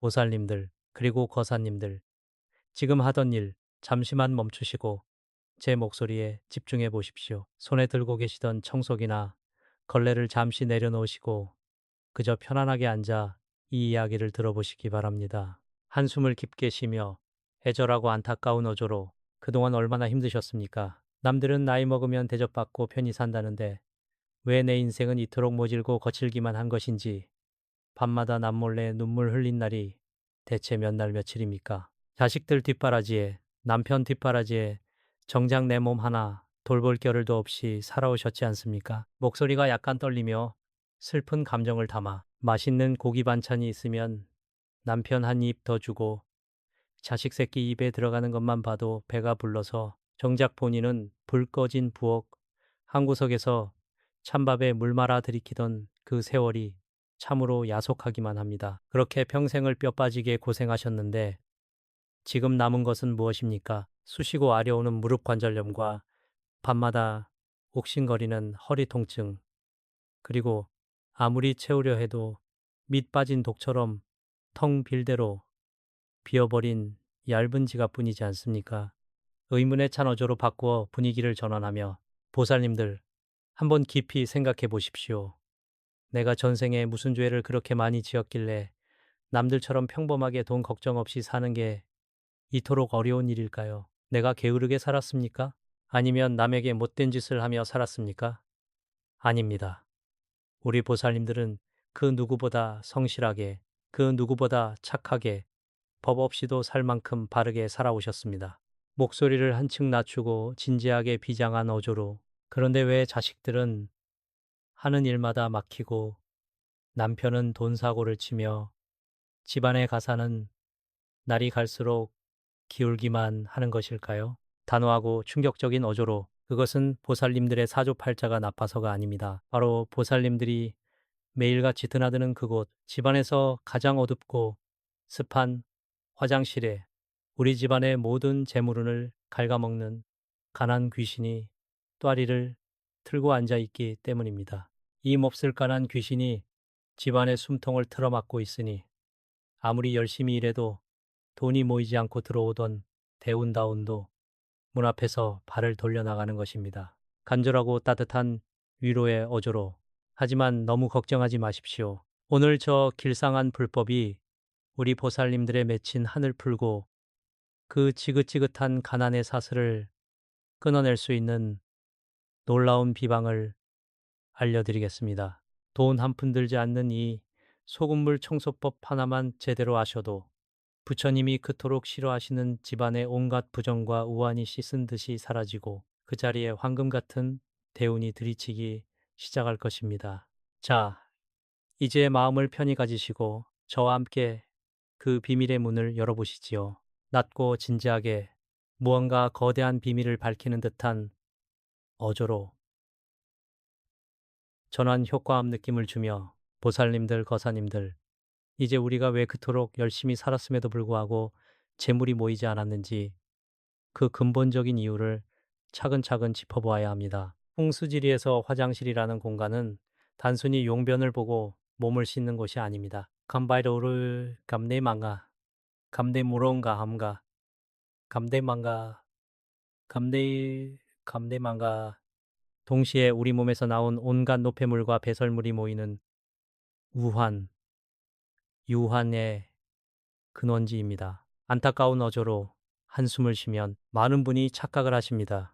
보살님들, 그리고 거사님들, 지금 하던 일 잠시만 멈추시고 제 목소리에 집중해 보십시오. 손에 들고 계시던 청소기나 걸레를 잠시 내려놓으시고 그저 편안하게 앉아 이 이야기를 들어보시기 바랍니다. 한숨을 깊게 쉬며 애절하고 안타까운 어조로 그동안 얼마나 힘드셨습니까? 남들은 나이 먹으면 대접받고 편히 산다는데 왜 내 인생은 이토록 모질고 거칠기만 한 것인지 밤마다 남몰래 눈물 흘린 날이 대체 몇 날 며칠입니까? 자식들 뒷바라지에 남편 뒷바라지에 정작 내 몸 하나 돌볼 겨를도 없이 살아오셨지 않습니까? 목소리가 약간 떨리며 슬픈 감정을 담아 맛있는 고기 반찬이 있으면 남편 한 입 더 주고 자식 새끼 입에 들어가는 것만 봐도 배가 불러서 정작 본인은 불 꺼진 부엌 한 구석에서 찬밥에 물 말아 들이키던 그 세월이 참으로 야속하기만 합니다. 그렇게 평생을 뼈 빠지게 고생하셨는데 지금 남은 것은 무엇입니까? 쑤시고 아려오는 무릎 관절염과 밤마다 옥신거리는 허리 통증, 그리고 아무리 채우려 해도 밑 빠진 독처럼 텅 빌대로 비어버린 얇은 지갑뿐이지 않습니까? 의문의 찬 어조로 바꾸어 분위기를 전환하며 보살님들 한번 깊이 생각해 보십시오. 내가 전생에 무슨 죄를 그렇게 많이 지었길래 남들처럼 평범하게 돈 걱정 없이 사는 게 이토록 어려운 일일까요? 내가 게으르게 살았습니까? 아니면 남에게 못된 짓을 하며 살았습니까? 아닙니다. 우리 보살님들은 그 누구보다 성실하게, 그 누구보다 착하게, 법 없이도 살 만큼 바르게 살아오셨습니다. 목소리를 한층 낮추고 진지하게 비장한 어조로. 그런데 왜 자식들은 하는 일마다 막히고 남편은 돈 사고를 치며 집안의 가사는 날이 갈수록 기울기만 하는 것일까요? 단호하고 충격적인 어조로 그것은 보살님들의 사주팔자가 나빠서가 아닙니다. 바로 보살님들이 매일같이 드나드는 그곳, 집안에서 가장 어둡고 습한 화장실에 우리 집안의 모든 재물운을 갉아먹는 가난 귀신이 또아리를 틀고 앉아 있기 때문입니다. 이 몹쓸 가난 귀신이 집안의 숨통을 틀어막고 있으니 아무리 열심히 일해도 돈이 모이지 않고 들어오던 대운다운도 문 앞에서 발을 돌려나가는 것입니다. 간절하고 따뜻한 위로의 어조로. 하지만 너무 걱정하지 마십시오. 오늘 저 길상한 불법이 우리 보살님들의 맺힌 한을 풀고 그 지긋지긋한 가난의 사슬을 끊어낼 수 있는 놀라운 비방을 알려드리겠습니다. 돈 한 푼 들지 않는 이 소금물 청소법 하나만 제대로 아셔도 부처님이 그토록 싫어하시는 집안의 온갖 부정과 우환이 씻은 듯이 사라지고 그 자리에 황금 같은 대운이 들이치기 시작할 것입니다. 자, 이제 마음을 편히 가지시고 저와 함께 그 비밀의 문을 열어보시지요. 낮고 진지하게 무언가 거대한 비밀을 밝히는 듯한 어조로 전환 효과음 느낌을 주며 보살님들, 거사님들, 이제 우리가 왜 그토록 열심히 살았음에도 불구하고 재물이 모이지 않았는지 그 근본적인 이유를 차근차근 짚어보아야 합니다. 풍수지리에서 화장실이라는 공간은 단순히 용변을 보고 몸을 씻는 곳이 아닙니다. 감바이로를 감내망가, 감내무론가 함가, 감대망가, 감대망가. 동시에 우리 몸에서 나온 온갖 노폐물과 배설물이 모이는 우환, 유환의 근원지입니다. 안타까운 어조로 한숨을 쉬면 많은 분이 착각을 하십니다.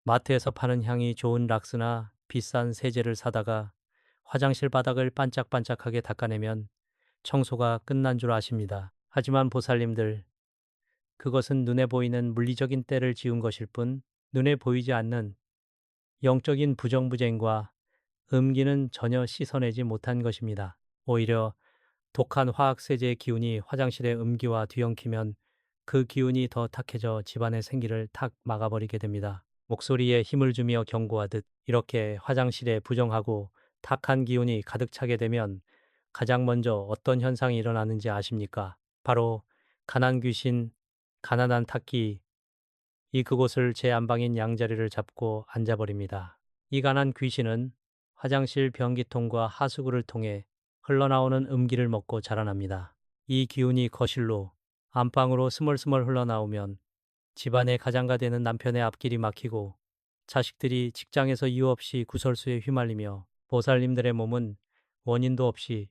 마트에서 파는 향이 좋은 락스나 비싼 세제를 사다가 화장실 바닥을 반짝반짝하게 닦아내면 청소가 끝난 줄 아십니다. 하지만 보살님들, 그것은 눈에 보이는 물리적인 때를 지운 것일 뿐 눈에 보이지 않는 영적인 부정부쟁과 음기는 전혀 씻어내지 못한 것입니다. 오히려 독한 화학세제의 기운이 화장실의 음기와 뒤엉키면 그 기운이 더 탁해져 집안의 생기를 탁 막아버리게 됩니다. 목소리에 힘을 주며 경고하듯 이렇게 화장실에 부정하고 탁한 기운이 가득 차게 되면 가장 먼저 어떤 현상이 일어나는지 아십니까? 바로 가난 귀신, 가난한 탁기, 이 그곳을 제 안방인 양자리를 잡고 앉아버립니다. 이 가난 귀신은 화장실 변기통과 하수구를 통해 흘러나오는 음기를 먹고 자라납니다. 이 기운이 거실로, 안방으로 스멀스멀 흘러나오면 집안의 가장가 되는 남편의 앞길이 막히고 자식들이 직장에서 이유 없이 구설수에 휘말리며 보살님들의 몸은 원인도 없이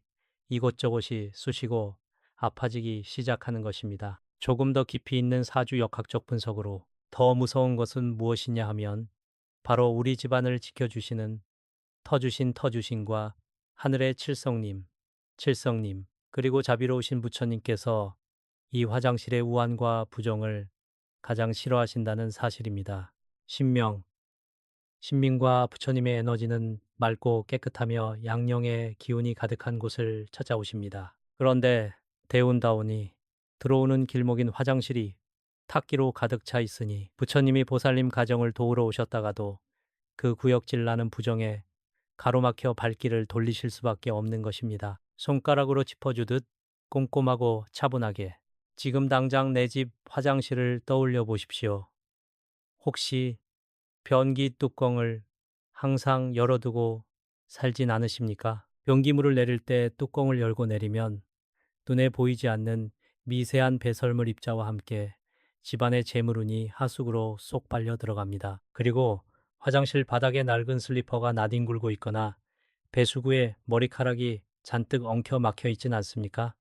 이곳저곳이 쑤시고 아파지기 시작하는 것입니다. 조금 더 깊이 있는 사주 역학적 분석으로 더 무서운 것은 무엇이냐 하면 바로 우리 집안을 지켜주시는 터주신과 하늘의 칠성님, 그리고 자비로우신 부처님께서 이 화장실의 우환과 부정을 가장 싫어하신다는 사실입니다. 신명, 신민과 부처님의 에너지는 맑고 깨끗하며 양령의 기운이 가득한 곳을 찾아오십니다. 그런데 대운다운이 들어오는 길목인 화장실이 탁기로 가득 차 있으니 부처님이 보살님 가정을 도우러 오셨다가도 그 구역질 나는 부정에 가로막혀 발길을 돌리실 수밖에 없는 것입니다. 손가락으로 짚어주듯 꼼꼼하고 차분하게 지금 당장 내 집 화장실을 떠올려 보십시오. 혹시 변기 뚜껑을 항상 열어두고 살진 않으십니까? 변기물을 내릴 때 뚜껑을 열고 내리면 눈에 보이지 않는 미세한 배설물 입자와 함께 집안의 재물운이 하수구로 쏙 빨려 들어갑니다. 그리고 화장실 바닥에 낡은 슬리퍼가 나뒹굴고 있거나 배수구에 머리카락이 잔뜩 엉켜 막혀 있진 않습니까?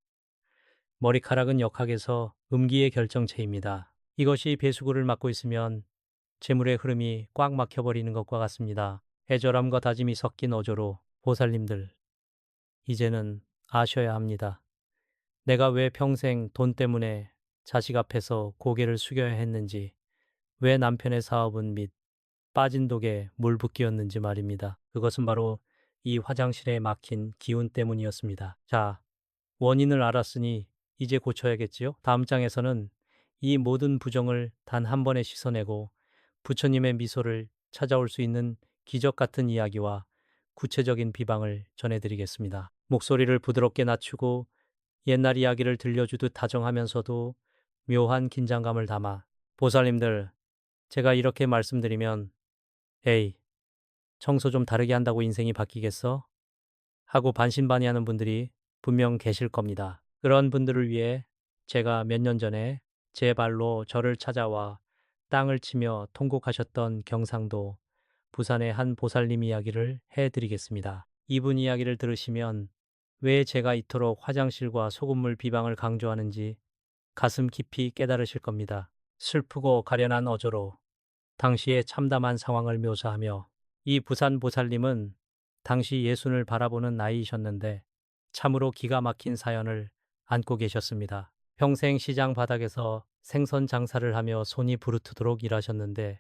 머리카락은 역학에서 음기의 결정체입니다. 이것이 배수구를 막고 있으면 재물의 흐름이 꽉 막혀버리는 것과 같습니다. 애절함과 다짐이 섞인 어조로 보살님들, 이제는 아셔야 합니다. 내가 왜 평생 돈 때문에 자식 앞에서 고개를 숙여야 했는지, 왜 남편의 사업은 및 빠진 독에 물 붓기였는지 말입니다. 그것은 바로 이 화장실에 막힌 기운 때문이었습니다. 자, 원인을 알았으니 이제 고쳐야겠지요? 다음 장에서는 이 모든 부정을 단 한 번에 씻어내고 부처님의 미소를 찾아올 수 있는 기적 같은 이야기와 구체적인 비방을 전해드리겠습니다. 목소리를 부드럽게 낮추고 옛날 이야기를 들려주듯 다정하면서도 묘한 긴장감을 담아 보살님들, 제가 이렇게 말씀드리면 에이, 청소 좀 다르게 한다고 인생이 바뀌겠어? 하고 반신반의하는 분들이 분명 계실 겁니다. 그런 분들을 위해 제가 몇 년 전에 제 발로 절을 찾아와 땅을 치며 통곡하셨던 경상도 부산의 한 보살님 이야기를 해드리겠습니다. 이분 이야기를 들으시면 왜 제가 이토록 화장실과 소금물 비방을 강조하는지 가슴 깊이 깨달으실 겁니다. 슬프고 가련한 어조로 당시의 참담한 상황을 묘사하며 이 부산 보살님은 당시 예순을 바라보는 나이이셨는데 참으로 기가 막힌 사연을 안고 계셨습니다. 평생 시장 바닥에서 생선 장사를 하며 손이 부르트도록 일하셨는데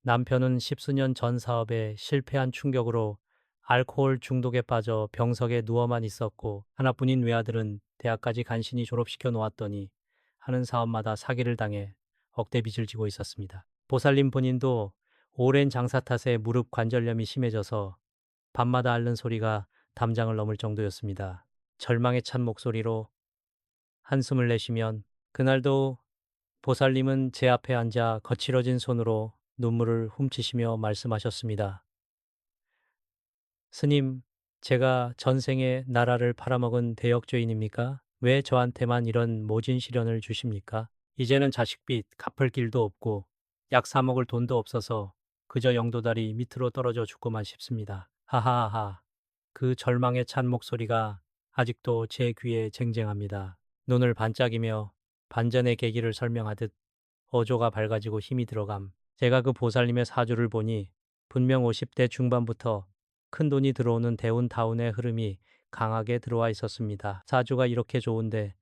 남편은 십수년 전 사업에 실패한 충격으로 알코올 중독에 빠져 병석에 누워만 있었고 하나뿐인 외아들은 대학까지 간신히 졸업시켜 놓았더니 하는 사업마다 사기를 당해 억대 빚을 지고 있었습니다. 보살님 본인도 오랜 장사 탓에 무릎 관절염이 심해져서 밤마다 앓는 소리가 담장을 넘을 정도였습니다. 절망에 찬 목소리로 한숨을 내쉬면 그날도 보살님은 제 앞에 앉아 거칠어진 손으로 눈물을 훔치시며 말씀하셨습니다. 스님, 제가 전생에 나라를 팔아먹은 대역죄인입니까? 왜 저한테만 이런 모진 시련을 주십니까? 이제는 자식빚 갚을 길도 없고 약 사 먹을 돈도 없어서 그저 영도다리 밑으로 떨어져 죽고만 싶습니다. 하하하. 그 절망에 찬 목소리가 아직도 제 귀에 쟁쟁합니다. 눈을 반짝이며 반전의 계기를 설명하듯 어조가 밝아지고 힘이 들어감. 제가 그 보살님의 사주를 보니 분명 50대 중반부터 큰돈이 들어오는 대운다운의 흐름이 강하게 들어와 있었습니다. 사주가 이렇게 좋은데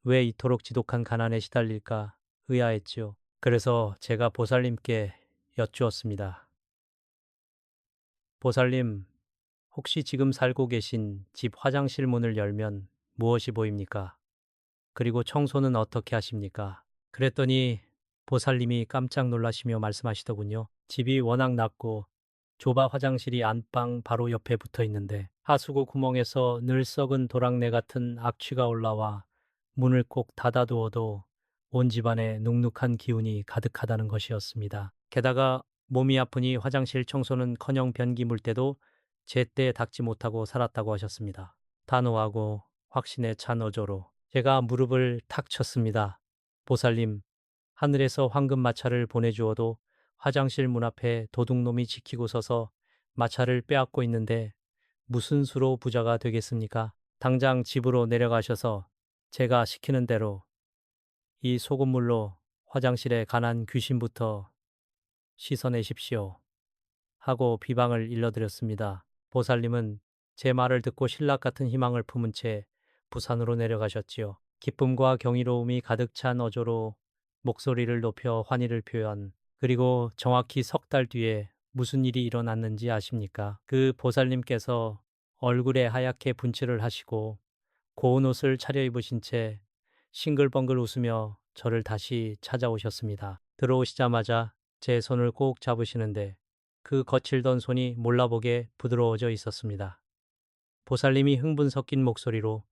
왜 이토록 지독한 가난에 시달릴까 의아했지요. 그래서 제가 보살님께 여쭈었습니다. 보살님, 혹시 지금 살고 계신 집 화장실 문을 열면 무엇이 보입니까? 그리고 청소는 어떻게 하십니까? 그랬더니 보살님이 깜짝 놀라시며 말씀하시더군요. 집이 워낙 낮고 좁아 화장실이 안방 바로 옆에 붙어 있는데 하수구 구멍에서 늘 썩은 도랑내 같은 악취가 올라와 문을 꼭 닫아두어도 온 집안에 눅눅한 기운이 가득하다는 것이었습니다. 게다가 몸이 아프니 화장실 청소는커녕 변기 물 때도 제때 닦지 못하고 살았다고 하셨습니다. 단호하고 확신에 찬 어조로 제가 무릎을 탁 쳤습니다. 보살님, 하늘에서 황금 마차를 보내주어도 화장실 문 앞에 도둑놈이 지키고 서서 마차를 빼앗고 있는데 무슨 수로 부자가 되겠습니까? 당장 집으로 내려가셔서 제가 시키는 대로 이 소금물로 화장실에 관한 귀신부터 씻어내십시오. 하고 비방을 일러드렸습니다. 보살님은 제 말을 듣고 신락 같은 희망을 품은 채 부산으로 내려가셨지요. 기쁨과 경이로움이 가득 찬 어조로 목소리를 높여 환희를 표현. 그리고 정확히 석 달 뒤에 무슨 일이 일어났는지 아십니까? 그 보살님께서 얼굴에 하얗게 분칠을 하시고 고운 옷을 차려입으신 채 싱글벙글 웃으며 저를 다시 찾아오셨습니다. 들어오시자마자 제 손을 꼭 잡으시는데 그 거칠던 손이 몰라보게 부드러워져 있었습니다. 보살님이 흥분 섞인 목소리로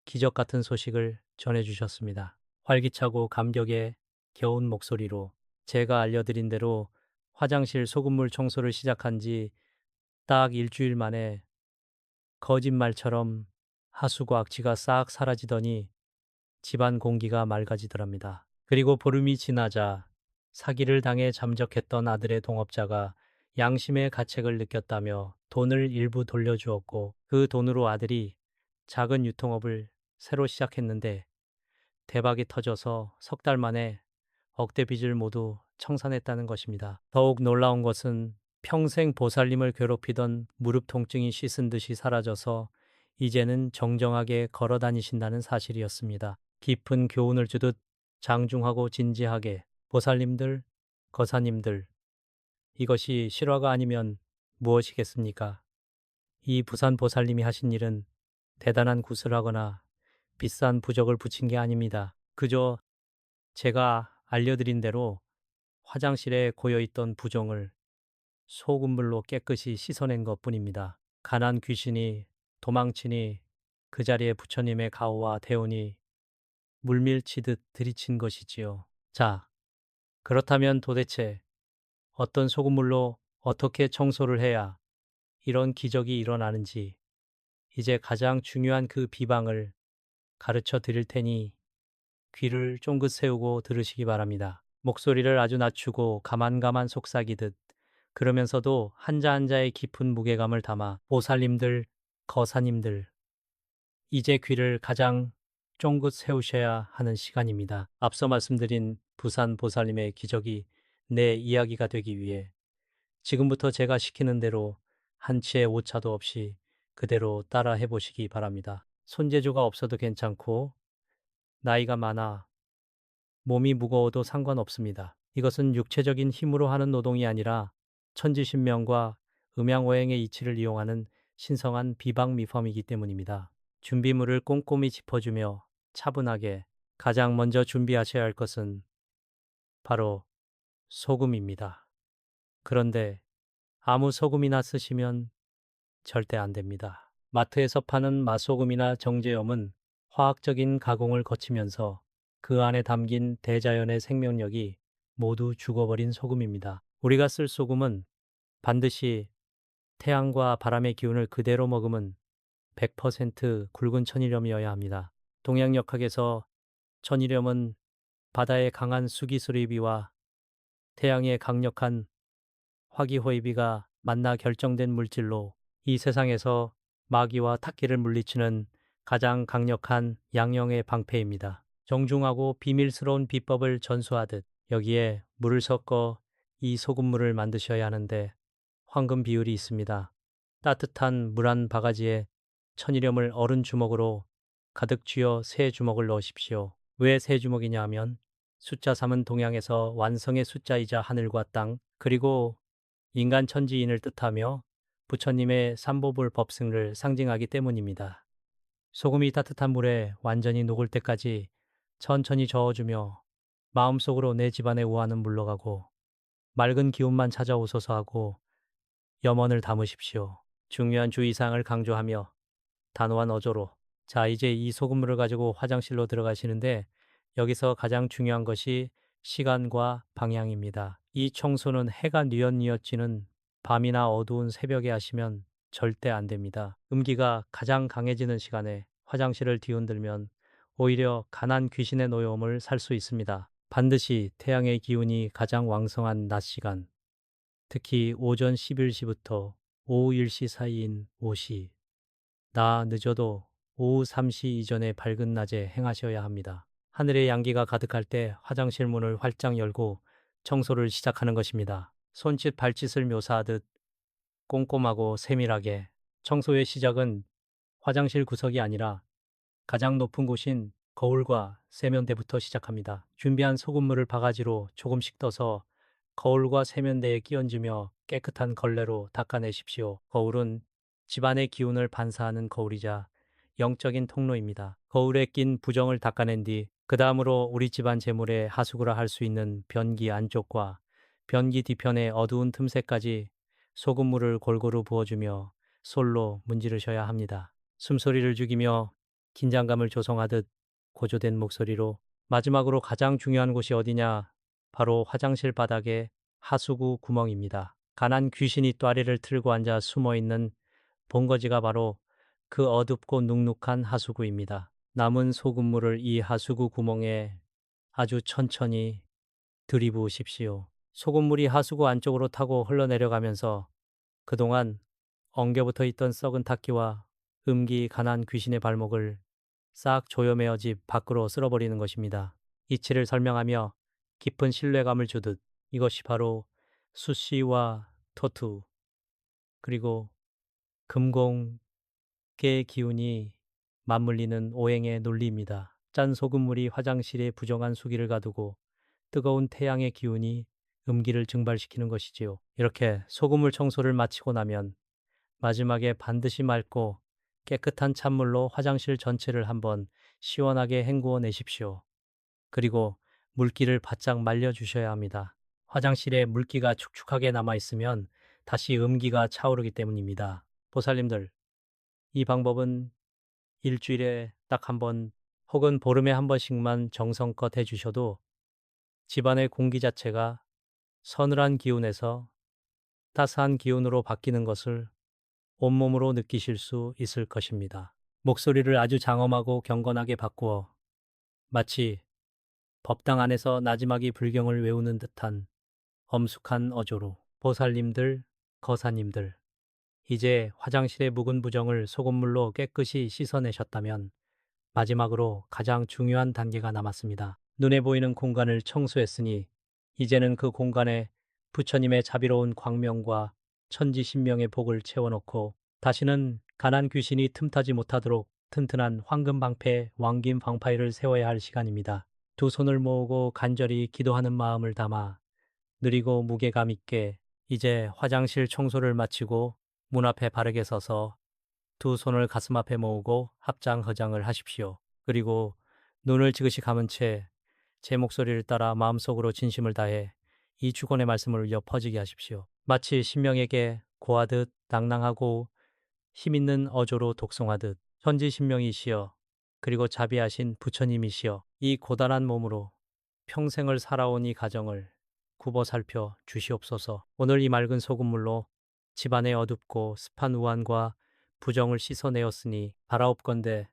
기적 같은 소식을 전해주셨습니다. 활기차고 감격에 겨운 목소리로 제가 알려드린 대로 화장실 소금물 청소를 시작한 지 딱 일주일 만에 거짓말처럼 하수구 악취가 싹 사라지더니 집안 공기가 맑아지더랍니다. 그리고 보름이 지나자 사기를 당해 잠적했던 아들의 동업자가 양심의 가책을 느꼈다며 돈을 일부 돌려주었고 그 돈으로 아들이 작은 유통업을 새로 시작했는데 대박이 터져서 석 달 만에 억대 빚을 모두 청산했다는 것입니다. 더욱 놀라운 것은 평생 보살님을 괴롭히던 무릎 통증이 씻은 듯이 사라져서 이제는 정정하게 걸어 다니신다는 사실이었습니다. 깊은 교훈을 주듯 장중하고 진지하게 보살님들, 거사님들, 이것이 실화가 아니면 무엇이겠습니까? 이 부산 보살님이 하신 일은 대단한 굿을 하거나 비싼 부적을 붙인 게 아닙니다. 그저 제가 알려드린 대로 화장실에 고여있던 부종을 소금물로 깨끗이 씻어낸 것뿐입니다. 가난 귀신이 도망치니 그 자리에 부처님의 가호와 대운이 물밀치듯 들이친 것이지요. 자, 그렇다면 도대체 어떤 소금물로 어떻게 청소를 해야 이런 기적이 일어나는지 이제 가장 중요한 그 비방을 가르쳐 드릴 테니 귀를 쫑긋 세우고 들으시기 바랍니다. 목소리를 아주 낮추고 가만가만 속삭이듯 그러면서도 한자 한자의 깊은 무게감을 담아 보살님들, 거사님들, 이제 귀를 가장 쫑긋 세우셔야 하는 시간입니다. 앞서 말씀드린 부산 보살님의 기적이 내 이야기가 되기 위해 지금부터 제가 시키는 대로 한 치의 오차도 없이 그대로 따라 해보시기 바랍니다. 손재주가 없어도 괜찮고 나이가 많아 몸이 무거워도 상관없습니다. 이것은 육체적인 힘으로 하는 노동이 아니라 천지신명과 음양오행의 이치를 이용하는 신성한 비방 미펌이기 때문입니다. 준비물을 꼼꼼히 짚어주며 차분하게 가장 먼저 준비하셔야 할 것은 바로 소금입니다. 그런데 아무 소금이나 쓰시면 절대 안 됩니다. 마트에서 파는 맛소금이나 정제염은 화학적인 가공을 거치면서 그 안에 담긴 대자연의 생명력이 모두 죽어버린 소금입니다. 우리가 쓸 소금은 반드시 태양과 바람의 기운을 그대로 머금은 100% 굵은 천일염이어야 합니다. 동양역학에서 천일염은 바다의 강한 수기수리비와 태양의 강력한 화기호의비가 만나 결정된 물질로 이 세상에서 마귀와 타기를 물리치는 가장 강력한 양형의 방패입니다. 정중하고 비밀스러운 비법을 전수하듯 여기에 물을 섞어 이 소금물을 만드셔야 하는데 황금 비율이 있습니다. 따뜻한 물 한 바가지에 천일염을 어른 주먹으로 가득 쥐어 세 주먹을 넣으십시오. 왜 세 주먹이냐 하면 숫자 3은 동양에서 완성의 숫자이자 하늘과 땅 그리고 인간 천지인을 뜻하며 부처님의 삼보불 법승을 상징하기 때문입니다. 소금이 따뜻한 물에 완전히 녹을 때까지 천천히 저어주며 마음속으로 내 집안의 우환은 물러가고 맑은 기운만 찾아오소서 하고 염원을 담으십시오. 중요한 주의사항을 강조하며 단호한 어조로 자 이제 이 소금물을 가지고 화장실로 들어가시는데 여기서 가장 중요한 것이 시간과 방향입니다. 이 청소는 해가 뉘엿뉘엿 지는 밤이나 어두운 새벽에 하시면 절대 안 됩니다. 음기가 가장 강해지는 시간에 화장실을 뒤흔들면 오히려 가난 귀신의 노여움을 살 수 있습니다. 반드시 태양의 기운이 가장 왕성한 낮 시간, 특히 오전 11시부터 오후 1시 사이인 오시, 나 늦어도 오후 3시 이전에 밝은 낮에 행하셔야 합니다. 하늘의 양기가 가득할 때 화장실 문을 활짝 열고 청소를 시작하는 것입니다. 손짓 발짓을 묘사하듯 꼼꼼하고 세밀하게. 청소의 시작은 화장실 구석이 아니라 가장 높은 곳인 거울과 세면대부터 시작합니다. 준비한 소금물을 바가지로 조금씩 떠서 거울과 세면대에 끼얹으며 깨끗한 걸레로 닦아내십시오. 거울은 집안의 기운을 반사하는 거울이자 영적인 통로입니다. 거울에 낀 부정을 닦아낸 뒤 그 다음으로 우리 집안 재물의 하수구라 할 수 있는 변기 안쪽과 변기 뒤편의 어두운 틈새까지 소금물을 골고루 부어주며 솔로 문지르셔야 합니다. 숨소리를 죽이며 긴장감을 조성하듯 고조된 목소리로 마지막으로 가장 중요한 곳이 어디냐? 바로 화장실 바닥의 하수구 구멍입니다. 가난 귀신이 또아리를 틀고 앉아 숨어있는 본거지가 바로 그 어둡고 눅눅한 하수구입니다. 남은 소금물을 이 하수구 구멍에 아주 천천히 들이부으십시오. 소금물이 하수구 안쪽으로 타고 흘러내려가면서 그동안 엉겨붙어 있던 썩은 탁기와 음기 가난 귀신의 발목을 싹 조여매어 집 밖으로 쓸어버리는 것입니다. 이치를 설명하며 깊은 신뢰감을 주듯 이것이 바로 수시와 토투 그리고 금공의 기운이 맞물리는 오행의 논리입니다. 짠 소금물이 화장실에 부정한 수기를 가두고 뜨거운 태양의 기운이 음기를 증발시키는 것이지요. 이렇게 소금물 청소를 마치고 나면 마지막에 반드시 맑고 깨끗한 찬물로 화장실 전체를 한번 시원하게 헹구어 내십시오. 그리고 물기를 바짝 말려주셔야 합니다. 화장실에 물기가 축축하게 남아있으면 다시 음기가 차오르기 때문입니다. 보살님들, 이 방법은 일주일에 딱 한 번 혹은 보름에 한 번씩만 정성껏 해주셔도 집안의 공기 자체가 서늘한 기운에서 따스한 기운으로 바뀌는 것을 온몸으로 느끼실 수 있을 것입니다. 목소리를 아주 장엄하고 경건하게 바꾸어 마치 법당 안에서 나지막이 불경을 외우는 듯한 엄숙한 어조로 보살님들, 거사님들, 이제 화장실의 묵은 부정을 소금물로 깨끗이 씻어내셨다면 마지막으로 가장 중요한 단계가 남았습니다. 눈에 보이는 공간을 청소했으니 이제는 그 공간에 부처님의 자비로운 광명과 천지신명의 복을 채워놓고 다시는 가난 귀신이 틈타지 못하도록 튼튼한 황금 방패 왕김 방파이를 세워야 할 시간입니다. 두 손을 모으고 간절히 기도하는 마음을 담아 느리고 무게감 있게 이제 화장실 청소를 마치고 문 앞에 바르게 서서 두 손을 가슴 앞에 모으고 합장허장을 하십시오. 그리고 눈을 지그시 감은 채 제 목소리를 따라 마음속으로 진심을 다해 이 주권의 말씀을 울려 퍼지게 하십시오. 마치 신명에게 고하듯 낭낭하고 힘있는 어조로 독송하듯 천지신명이시여 그리고 자비하신 부처님이시여 이 고단한 몸으로 평생을 살아온 이 가정을 굽어 살펴 주시옵소서. 오늘 이 맑은 소금물로 집안의 어둡고 습한 우환과 부정을 씻어내었으니 바라옵건대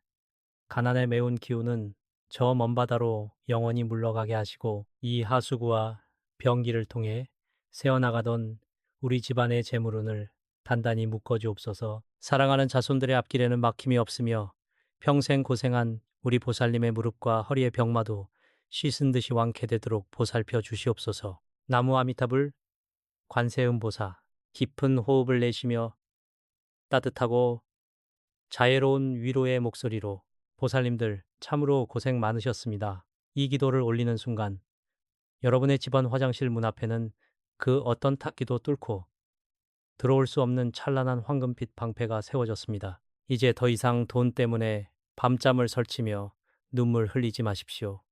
가난에 매운 기운은 저 먼 바다로 영원히 물러가게 하시고 이 하수구와 변기를 통해 새어나가던 우리 집안의 재물운을 단단히 묶어주옵소서. 사랑하는 자손들의 앞길에는 막힘이 없으며 평생 고생한 우리 보살님의 무릎과 허리의 병마도 씻은 듯이 완쾌되도록 보살펴 주시옵소서. 나무 아미타불 관세음보사 깊은 호흡을 내쉬며 따뜻하고 자애로운 위로의 목소리로 보살님들 참으로 고생 많으셨습니다. 이 기도를 올리는 순간 여러분의 집안 화장실 문 앞에는 그 어떤 탁기도 뚫고 들어올 수 없는 찬란한 황금빛 방패가 세워졌습니다. 이제 더 이상 돈 때문에 밤잠을 설치며 눈물 흘리지 마십시오.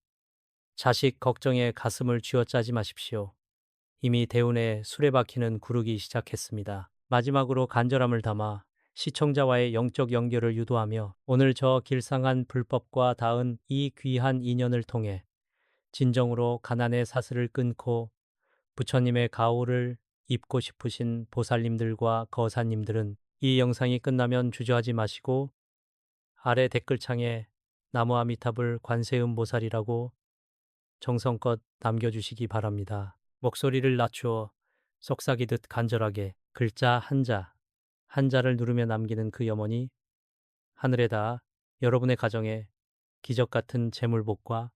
자식 걱정에 가슴을 쥐어짜지 마십시오. 이미 대운에 술에 박히는 구르기 시작했습니다. 마지막으로 간절함을 담아 시청자와의 영적 연결을 유도하며 오늘 저 길상한 불법과 닿은 이 귀한 인연을 통해 진정으로 가난의 사슬을 끊고 부처님의 가호를 입고 싶으신 보살님들과 거사님들은 이 영상이 끝나면 주저하지 마시고 아래 댓글창에 나무 아미탑을 관세음보살이라고 정성껏 남겨주시기 바랍니다. 목소리를 낮추어 속삭이듯 간절하게 글자 한자, 한자를 누르며 남기는 그 염원이 하늘에 닿아 여러분의 가정에 기적 같은 재물복과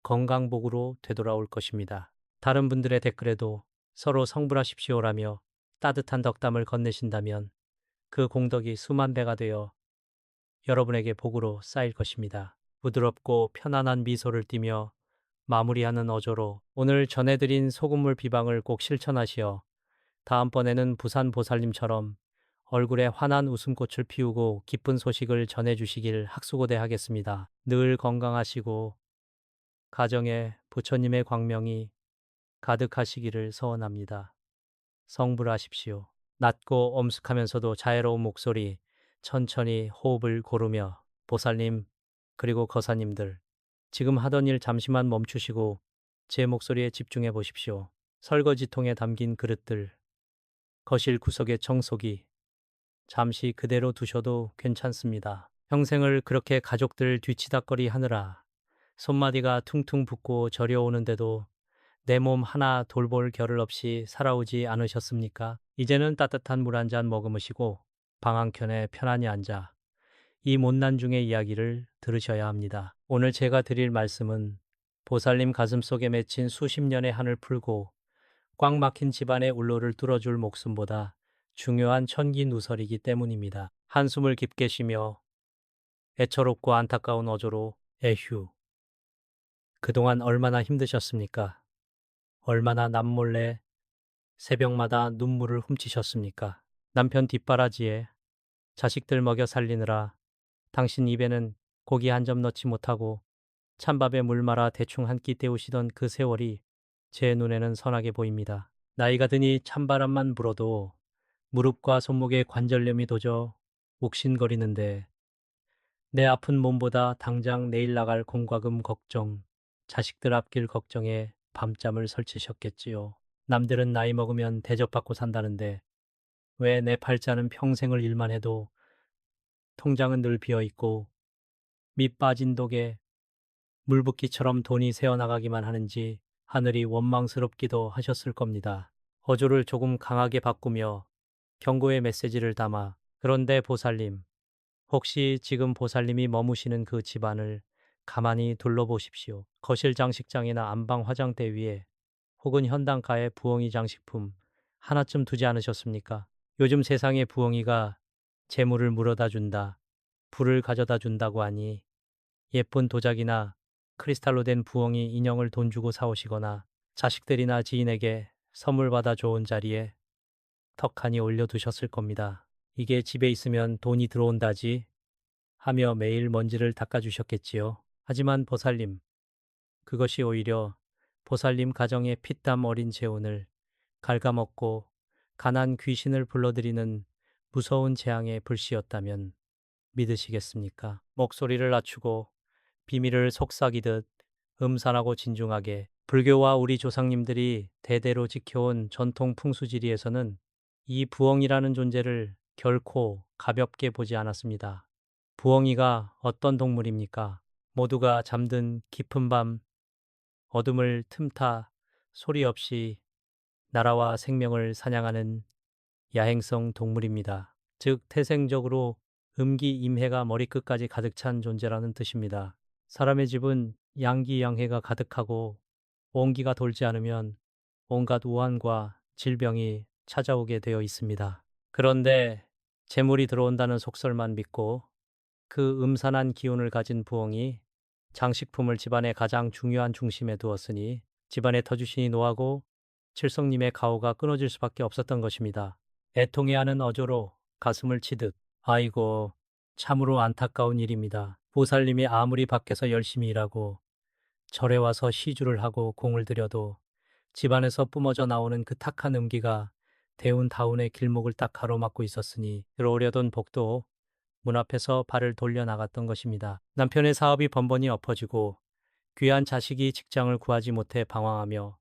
건강복으로 되돌아올 것입니다. 다른 분들의 댓글에도 서로 성불하십시오라며 따뜻한 덕담을 건네신다면 그 공덕이 수만 배가 되어 여러분에게 복으로 쌓일 것입니다. 부드럽고 편안한 미소를 띠며 마무리하는 어조로 오늘 전해드린 소금물 비방을 꼭 실천하시어 다음번에는 부산 보살님처럼 얼굴에 환한 웃음꽃을 피우고 기쁜 소식을 전해주시길 학수고대하겠습니다. 늘 건강하시고 가정에 부처님의 광명이 가득하시기를 서원합니다. 성불하십시오. 낮고 엄숙하면서도 자애로운 목소리, 천천히 호흡을 고르며 보살님 그리고 거사님들 지금 하던 일 잠시만 멈추시고 제 목소리에 집중해 보십시오. 설거지통에 담긴 그릇들, 거실 구석의 청소기 잠시 그대로 두셔도 괜찮습니다. 평생을 그렇게 가족들 뒤치다꺼리 하느라 손마디가 퉁퉁 붓고 저려오는데도 내 몸 하나 돌볼 겨를 없이 살아오지 않으셨습니까? 이제는 따뜻한 물 한 잔 머금으시고 방 한켠에 편안히 앉아 이 못난 중의 이야기를 들으셔야 합니다. 오늘 제가 드릴 말씀은 보살님 가슴속에 맺힌 수십 년의 한을 풀고 꽉 막힌 집안의 울로를 뚫어줄 목숨보다 중요한 천기 누설이기 때문입니다. 한숨을 깊게 쉬며 애처롭고 안타까운 어조로 에휴, 그동안 얼마나 힘드셨습니까? 얼마나 남몰래 새벽마다 눈물을 훔치셨습니까? 남편 뒷바라지에 자식들 먹여 살리느라 당신 입에는 고기 한 점 넣지 못하고 찬밥에 물 말아 대충 한 끼 때우시던 그 세월이 제 눈에는 선하게 보입니다. 나이가 드니 찬바람만 불어도 무릎과 손목에 관절염이 도져 욱신거리는데 내 아픈 몸보다 당장 내일 나갈 공과금 걱정, 자식들 앞길 걱정에 밤잠을 설치셨겠지요. 남들은 나이 먹으면 대접받고 산다는데 왜 내 팔자는 평생을 일만 해도 통장은 늘 비어있고 밑 빠진 독에 물붓기처럼 돈이 새어나가기만 하는지 하늘이 원망스럽기도 하셨을 겁니다. 어조를 조금 강하게 바꾸며 경고의 메시지를 담아 그런데 보살님, 혹시 지금 보살님이 머무시는 그 집안을 가만히 둘러보십시오. 거실 장식장이나 안방 화장대 위에 혹은 현당가에 부엉이 장식품 하나쯤 두지 않으셨습니까? 요즘 세상에 부엉이가 재물을 물어다 준다, 불을 가져다 준다고 하니 예쁜 도자기나 크리스탈로 된 부엉이 인형을 돈 주고 사오시거나 자식들이나 지인에게 선물 받아 좋은 자리에 턱하니 올려두셨을 겁니다. 이게 집에 있으면 돈이 들어온다지 하며 매일 먼지를 닦아주셨겠지요. 하지만 보살님, 그것이 오히려 보살님 가정의 피땀 어린 재혼을 갉아먹고 가난 귀신을 불러들이는 무서운 재앙의 불씨였다면 믿으시겠습니까? 목소리를 낮추고 비밀을 속삭이듯 음산하고 진중하게 불교와 우리 조상님들이 대대로 지켜온 전통 풍수지리에서는 이 부엉이라는 존재를 결코 가볍게 보지 않았습니다. 부엉이가 어떤 동물입니까? 모두가 잠든 깊은 밤 어둠을 틈타 소리 없이 나라와 생명을 사냥하는 야행성 동물입니다. 즉 태생적으로 음기임해가 머리끝까지 가득 찬 존재라는 뜻입니다. 사람의 집은 양기양해가 가득하고 온기가 돌지 않으면 온갖 우환과 질병이 찾아오게 되어 있습니다. 그런데 재물이 들어온다는 속설만 믿고 그 음산한 기운을 가진 부엉이 장식품을 집안의 가장 중요한 중심에 두었으니 집안의 터주신이 노하고 칠성님의 가호가 끊어질 수밖에 없었던 것입니다. 애통해하는 어조로 가슴을 치듯 아이고 참으로 안타까운 일입니다. 보살님이 아무리 밖에서 열심히 일하고 절에 와서 시주를 하고 공을 들여도 집안에서 뿜어져 나오는 그 탁한 음기가 대운 다운의 길목을 딱 가로막고 있었으니 들어오려던 복도 문 앞에서 발을 돌려 나갔던 것입니다. 남편의 사업이 번번이 엎어지고 귀한 자식이 직장을 구하지 못해 방황하며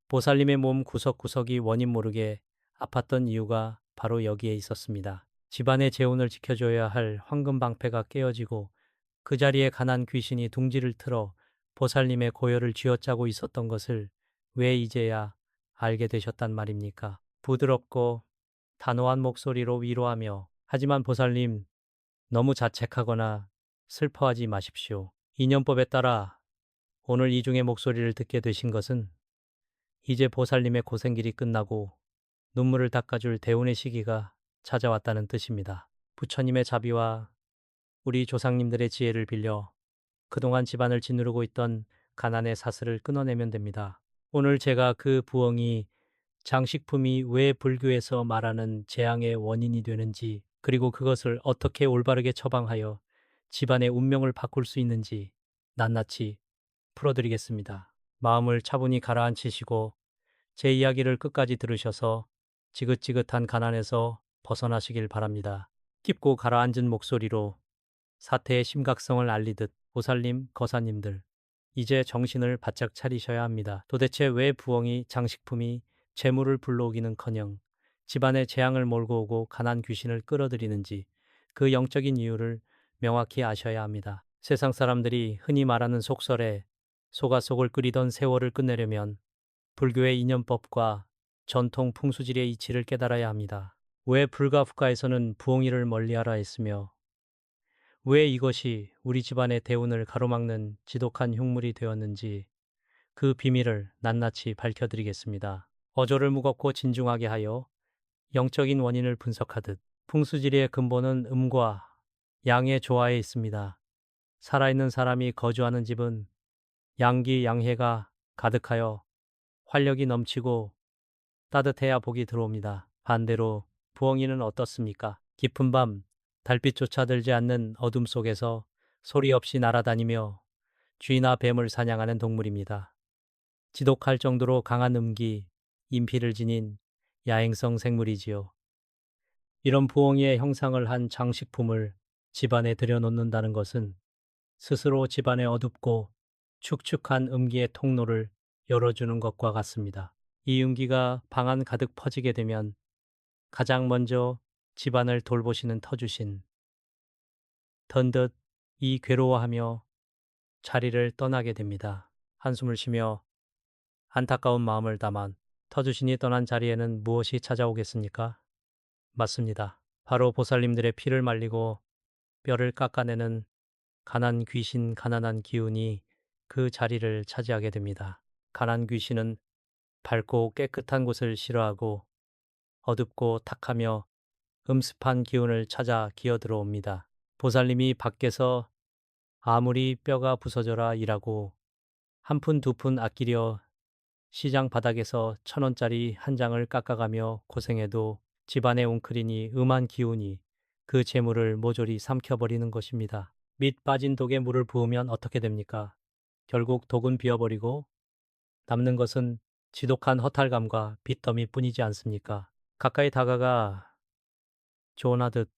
보살님의 몸 구석구석이 원인 모르게 아팠던 이유가 바로 여기에 있었습니다. 집안의 재운을 지켜줘야 할 황금방패가 깨어지고 그 자리에 가난 귀신이 둥지를 틀어 보살님의 고열을 쥐어짜고 있었던 것을 왜 이제야 알게 되셨단 말입니까? 부드럽고 단호한 목소리로 위로하며, 하지만 보살님, 너무 자책하거나 슬퍼하지 마십시오. 인연법에 따라 오늘 이중의 목소리를 듣게 되신 것은 이제 보살님의 고생길이 끝나고 눈물을 닦아줄 대운의 시기가 찾아왔다는 뜻입니다. 부처님의 자비와 우리 조상님들의 지혜를 빌려 그동안 집안을 짓누르고 있던 가난의 사슬을 끊어내면 됩니다. 오늘 제가 그 부엉이 장식품이 왜 불교에서 말하는 재앙의 원인이 되는지, 그리고 그것을 어떻게 올바르게 처방하여 집안의 운명을 바꿀 수 있는지 낱낱이 풀어드리겠습니다. 마음을 차분히 가라앉히시고 제 이야기를 끝까지 들으셔서 지긋지긋한 가난에서 벗어나시길 바랍니다. 깊고 가라앉은 목소리로 사태의 심각성을 알리듯, 보살님, 거사님들, 이제 정신을 바짝 차리셔야 합니다. 도대체 왜 부엉이 장식품이 재물을 불러오기는커녕 집안에 재앙을 몰고 오고 가난 귀신을 끌어들이는지, 그 영적인 이유를 명확히 아셔야 합니다. 세상 사람들이 흔히 말하는 속설에 속아 속을 끓이던 세월을 끝내려면 불교의 인연법과 전통 풍수지리의 이치를 깨달아야 합니다. 왜 불가 후가에서는 부엉이를 멀리하라 했으며, 왜 이것이 우리 집안의 대운을 가로막는 지독한 흉물이 되었는지, 그 비밀을 낱낱이 밝혀드리겠습니다. 어조를 무겁고 진중하게 하여 영적인 원인을 분석하듯, 풍수지리의 근본은 음과 양의 조화에 있습니다. 살아있는 사람이 거주하는 집은 양기 양해가 가득하여 활력이 넘치고 따뜻해야 복이 들어옵니다. 반대로 부엉이는 어떻습니까? 깊은 밤 달빛조차 들지 않는 어둠 속에서 소리 없이 날아다니며 쥐나 뱀을 사냥하는 동물입니다. 지독할 정도로 강한 음기, 인피를 지닌 야행성 생물이지요. 이런 부엉이의 형상을 한 장식품을 집안에 들여놓는다는 것은 스스로 집안의 어둡고 축축한 음기의 통로를 열어주는 것과 같습니다. 이 음기가 방 안 가득 퍼지게 되면 가장 먼저 집안을 돌보시는 터주신 던듯 이 괴로워하며 자리를 떠나게 됩니다. 한숨을 쉬며 안타까운 마음을 담아 터주신이 떠난 자리에는 무엇이 찾아오겠습니까? 맞습니다. 바로 보살님들의 피를 말리고 뼈를 깎아내는 가난 귀신, 가난한 기운이 그 자리를 차지하게 됩니다. 가난 귀신은 밝고 깨끗한 곳을 싫어하고 어둡고 탁하며 음습한 기운을 찾아 기어들어옵니다. 보살님이 밖에서 아무리 뼈가 부서져라 일하고 한 푼 두 푼 아끼려 시장 바닥에서 1,000원짜리 한 장을 깎아가며 고생해도 집안의 웅크리니 음한 기운이 그 재물을 모조리 삼켜버리는 것입니다. 밑 빠진 독에 물을 부으면 어떻게 됩니까? 결국 독은 비어버리고 남는 것은 지독한 허탈감과 빚더미뿐이지 않습니까? 가까이 다가가 조언하듯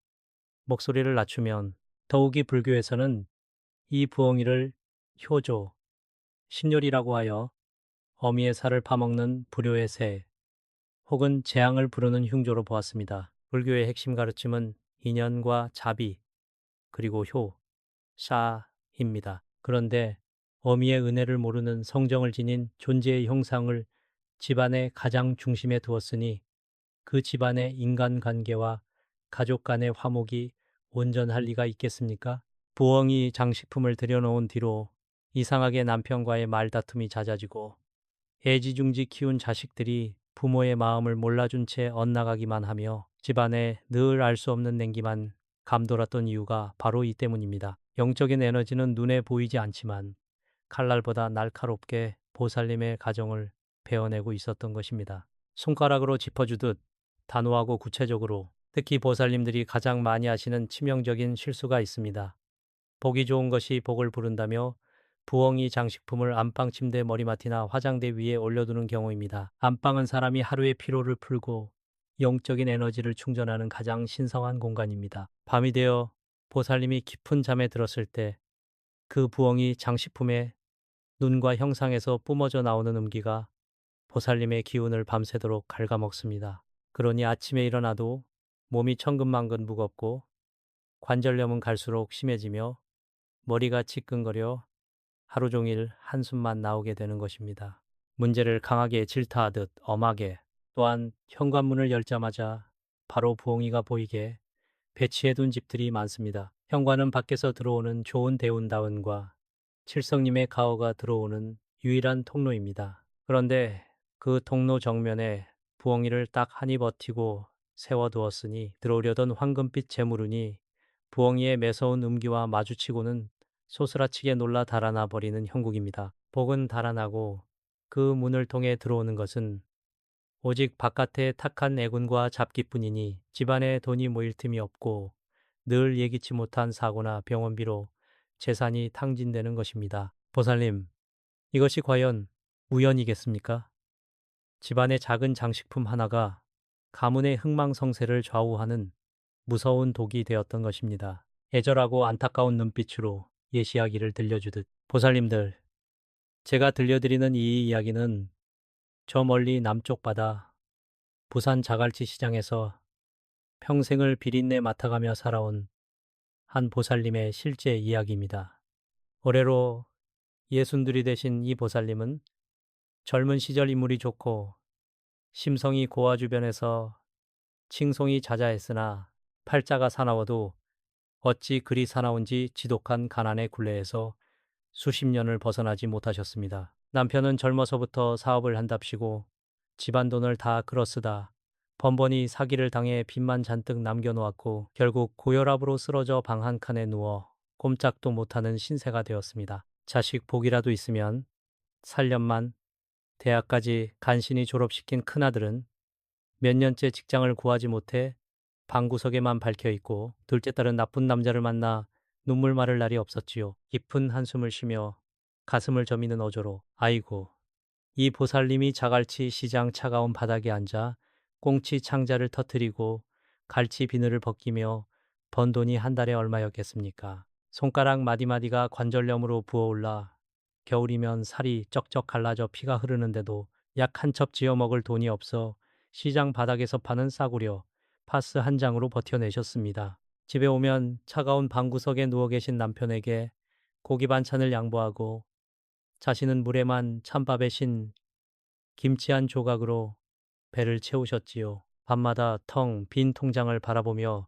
목소리를 낮추면, 더욱이 불교에서는 이 부엉이를 효조, 심열이라고 하여 어미의 살을 파먹는 불효의 새, 혹은 재앙을 부르는 흉조로 보았습니다. 불교의 핵심 가르침은 인연과 자비, 그리고 효, 샤입니다. 그런데 어미의 은혜를 모르는 성정을 지닌 존재의 형상을 집안의 가장 중심에 두었으니 그 집안의 인간관계와 가족 간의 화목이 온전할 리가 있겠습니까? 부엉이 장식품을 들여놓은 뒤로 이상하게 남편과의 말다툼이 잦아지고 애지중지 키운 자식들이 부모의 마음을 몰라준 채 엇나가기만 하며 집안에 늘 알 수 없는 냉기만 감돌았던 이유가 바로 이 때문입니다. 영적인 에너지는 눈에 보이지 않지만 칼날보다 날카롭게 보살님의 가정을 베어내고 있었던 것입니다. 손가락으로 짚어주듯 단호하고 구체적으로, 특히 보살님들이 가장 많이 하시는 치명적인 실수가 있습니다. 보기 좋은 것이 복을 부른다며 부엉이 장식품을 안방 침대 머리맡이나 화장대 위에 올려두는 경우입니다. 안방은 사람이 하루의 피로를 풀고 영적인 에너지를 충전하는 가장 신성한 공간입니다. 밤이 되어 보살님이 깊은 잠에 들었을 때 그 부엉이 장식품의 눈과 형상에서 뿜어져 나오는 음기가 보살님의 기운을 밤새도록 갉아먹습니다. 그러니 아침에 일어나도 몸이 천근만근 무겁고 관절염은 갈수록 심해지며 머리가 지끈거려 하루 종일 한숨만 나오게 되는 것입니다. 문제를 강하게 질타하듯 엄하게, 또한 현관문을 열자마자 바로 부엉이가 보이게 배치해둔 집들이 많습니다. 현관은 밖에서 들어오는 좋은 대운다운과 칠성님의 가호가 들어오는 유일한 통로입니다. 그런데 그 통로 정면에 부엉이를 딱 하니 버티고 세워두었으니 들어오려던 황금빛 재물운이 부엉이의 매서운 음기와 마주치고는 소스라치게 놀라 달아나 버리는 형국입니다. 복은 달아나고 그 문을 통해 들어오는 것은 오직 바깥의 탁한 애군과 잡기뿐이니 집안에 돈이 모일 틈이 없고 늘 예기치 못한 사고나 병원비로 재산이 탕진되는 것입니다. 보살님, 이것이 과연 우연이겠습니까? 집안의 작은 장식품 하나가 가문의 흥망성쇠를 좌우하는 무서운 독이 되었던 것입니다. 애절하고 안타까운 눈빛으로 예시이야기를 들려주듯 보살님들, 제가 들려드리는 이 이야기는 저 멀리 남쪽 바다 부산 자갈치 시장에서 평생을 비린내 맡아가며 살아온 한 보살님의 실제 이야기입니다. 올해로 예순들이 되신 이 보살님은 젊은 시절 인물이 좋고 심성이 고아 주변에서 칭송이 자자했으나 팔자가 사나워도 어찌 그리 사나운지 지독한 가난의 굴레에서 수십 년을 벗어나지 못하셨습니다. 남편은 젊어서부터 사업을 한답시고 집안 돈을 다 끌어쓰다 번번이 사기를 당해 빚만 잔뜩 남겨놓았고 결국 고혈압으로 쓰러져 방 한 칸에 누워 꼼짝도 못하는 신세가 되었습니다. 자식 복이라도 있으면 살련만 대학까지 간신히 졸업시킨 큰아들은 몇 년째 직장을 구하지 못해 방구석에만 박혀 있고 둘째 딸은 나쁜 남자를 만나 눈물 마를 날이 없었지요. 깊은 한숨을 쉬며 가슴을 저미는 어조로 아이고 이 보살님이 자갈치 시장 차가운 바닥에 앉아 꽁치 창자를 터뜨리고 갈치 비늘을 벗기며 번 돈이 한 달에 얼마였겠습니까? 손가락 마디마디가 관절염으로 부어올라 겨울이면 살이 쩍쩍 갈라져 피가 흐르는데도 약 한 첩 지어 먹을 돈이 없어 시장 바닥에서 파는 싸구려 파스 한 장으로 버텨내셨습니다. 집에 오면 차가운 방구석에 누워 계신 남편에게 고기 반찬을 양보하고 자신은 물에만 찬밥에 신 김치 한 조각으로 배를 채우셨지요. 밤마다 텅 빈 통장을 바라보며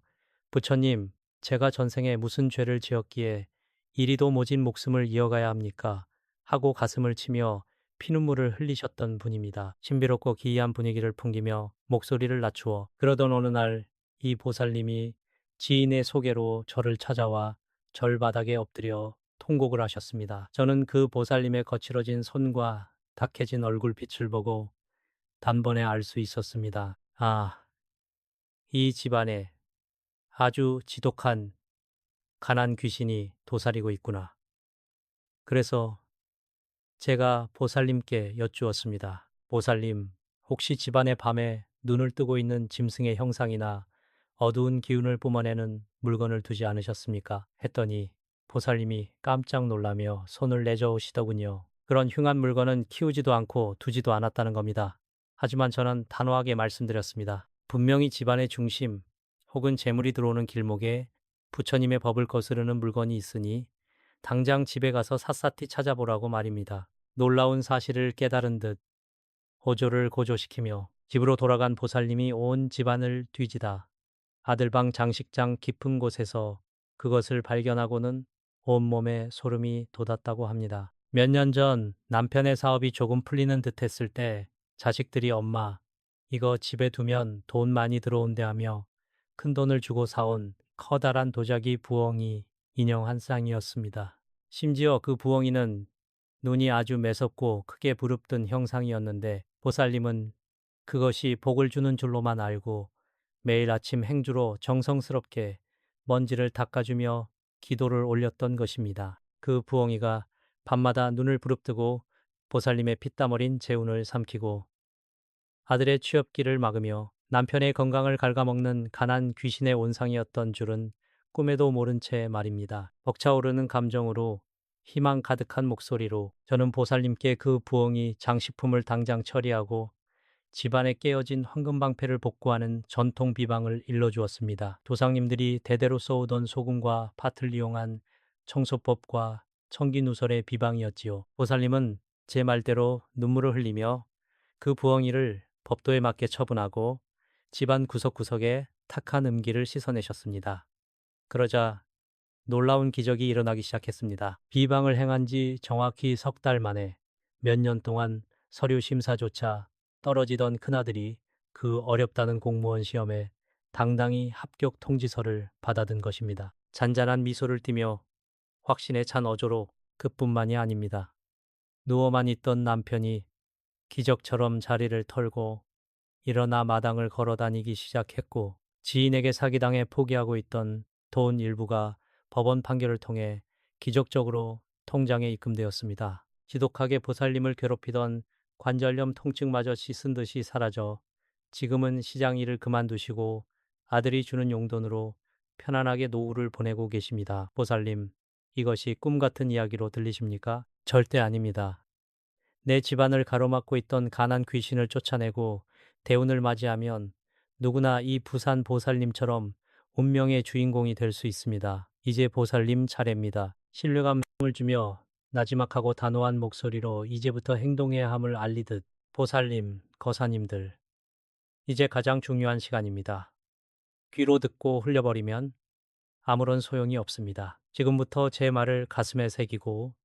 부처님, 제가 전생에 무슨 죄를 지었기에 이리도 모진 목숨을 이어가야 합니까? 하고 가슴을 치며 피눈물을 흘리셨던 분입니다. 신비롭고 기이한 분위기를 풍기며 목소리를 낮추어 그러던 어느 날 이 보살님이 지인의 소개로 저를 찾아와 절바닥에 엎드려 통곡을 하셨습니다. 저는 그 보살님의 거칠어진 손과 탁해진 얼굴빛을 보고 단번에 알 수 있었습니다. 아, 이 집안에 아주 지독한 가난 귀신이 도사리고 있구나. 그래서 제가 보살님께 여쭈었습니다. 보살님, 혹시 집안의 밤에 눈을 뜨고 있는 짐승의 형상이나 어두운 기운을 뿜어내는 물건을 두지 않으셨습니까? 했더니 보살님이 깜짝 놀라며 손을 내저으시더군요. 그런 흉한 물건은 키우지도 않고 두지도 않았다는 겁니다. 하지만 저는 단호하게 말씀드렸습니다. 분명히 집안의 중심 혹은 재물이 들어오는 길목에 부처님의 법을 거스르는 물건이 있으니 당장 집에 가서 샅샅이 찾아보라고 말입니다. 놀라운 사실을 깨달은 듯 호조를 고조시키며 집으로 돌아간 보살님이 온 집안을 뒤지다 아들방 장식장 깊은 곳에서 그것을 발견하고는 온몸에 소름이 돋았다고 합니다. 몇 년 전 남편의 사업이 조금 풀리는 듯 했을 때 자식들이 엄마, 이거 집에 두면 돈 많이 들어온대 하며 큰돈을 주고 사온 커다란 도자기 부엉이 인형 한 쌍이었습니다. 심지어 그 부엉이는 눈이 아주 매섭고 크게 부릅뜬 형상이었는데 보살님은 그것이 복을 주는 줄로만 알고 매일 아침 행주로 정성스럽게 먼지를 닦아주며 기도를 올렸던 것입니다. 그 부엉이가 밤마다 눈을 부릅뜨고 보살님의 피땀 어린 재운을 삼키고 아들의 취업기를 막으며 남편의 건강을 갉아먹는 가난 귀신의 온상이었던 줄은 꿈에도 모른 채 말입니다. 벅차오르는 감정으로 희망 가득한 목소리로 저는 보살님께 그 부엉이 장식품을 당장 처리하고 집안에 깨어진 황금방패를 복구하는 전통 비방을 일러주었습니다. 조상님들이 대대로 써오던 소금과 팥을 이용한 청소법과 청기누설의 비방이었지요. 보살님은 제 말대로 눈물을 흘리며 그 부엉이를 법도에 맞게 처분하고 집안 구석구석에 탁한 음기를 씻어내셨습니다. 그러자 놀라운 기적이 일어나기 시작했습니다. 비방을 행한 지 정확히 석 달 만에 몇 년 동안 서류 심사조차 떨어지던 큰아들이 그 어렵다는 공무원 시험에 당당히 합격 통지서를 받아든 것입니다. 잔잔한 미소를 띠며 확신에 찬 어조로 그뿐만이 아닙니다. 누워만 있던 남편이 기적처럼 자리를 털고 일어나 마당을 걸어 다니기 시작했고, 지인에게 사기당해 포기하고 있던 돈 일부가 법원 판결을 통해 기적적으로 통장에 입금되었습니다. 지독하게 보살님을 괴롭히던 관절염 통증마저 씻은 듯이 사라져 지금은 시장 일을 그만두시고 아들이 주는 용돈으로 편안하게 노후를 보내고 계십니다. 보살님, 이것이 꿈 같은 이야기로 들리십니까? 절대 아닙니다. 내 집안을 가로막고 있던 가난 귀신을 쫓아내고 대운을 맞이하면 누구나 이 부산 보살님처럼 운명의 주인공이 될 수 있습니다. 이제 보살님 차례입니다. 신뢰감을 주며 나지막하고 단호한 목소리로 이제부터 행동해야 함을 알리듯, 보살님, 거사님들, 이제 가장 중요한 시간입니다. 귀로 듣고 흘려버리면 아무런 소용이 없습니다. 지금부터 제 말을 가슴에 새기고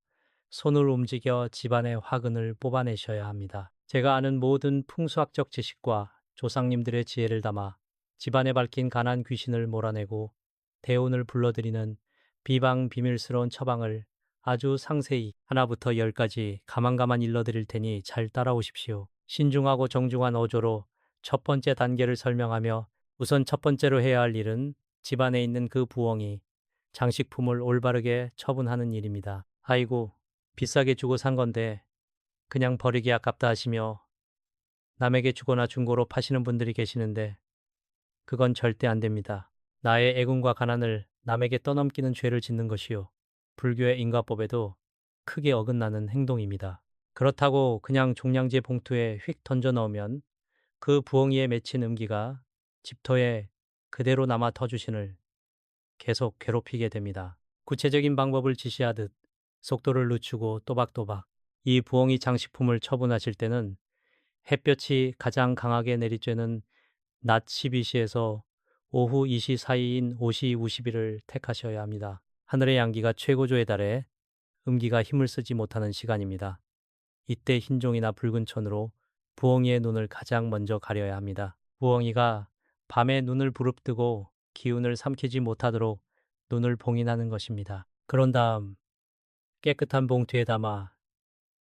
손을 움직여 집안의 화근을 뽑아내셔야 합니다. 제가 아는 모든 풍수학적 지식과 조상님들의 지혜를 담아 집안에 밝힌 가난 귀신을 몰아내고 대운을 불러들이는 비방 비밀스러운 처방을 아주 상세히 하나부터 열까지 가만가만 일러드릴 테니 잘 따라오십시오. 신중하고 정중한 어조로 첫 번째 단계를 설명하며, 우선 첫 번째로 해야 할 일은 집안에 있는 그 부엉이, 장식품을 올바르게 처분하는 일입니다. 아이고, 비싸게 주고 산 건데 그냥 버리기 아깝다 하시며 남에게 주거나 중고로 파시는 분들이 계시는데, 그건 절대 안 됩니다. 나의 애군과 가난을 남에게 떠넘기는 죄를 짓는 것이요, 불교의 인과법에도 크게 어긋나는 행동입니다. 그렇다고 그냥 종량제 봉투에 휙 던져 넣으면 그 부엉이에 맺힌 음기가 집터에 그대로 남아 터주신을 계속 괴롭히게 됩니다. 구체적인 방법을 지시하듯 속도를 늦추고 또박또박 이 부엉이 장식품을 처분하실 때는 햇볕이 가장 강하게 내리쬐는 낮 12시에서 오후 2시 사이인 오시 우시비를 택하셔야 합니다. 하늘의 양기가 최고조에 달해 음기가 힘을 쓰지 못하는 시간입니다. 이때 흰종이나 붉은 천으로 부엉이의 눈을 가장 먼저 가려야 합니다. 부엉이가 밤에 눈을 부릅뜨고 기운을 삼키지 못하도록 눈을 봉인하는 것입니다. 그런 다음 깨끗한 봉투에 담아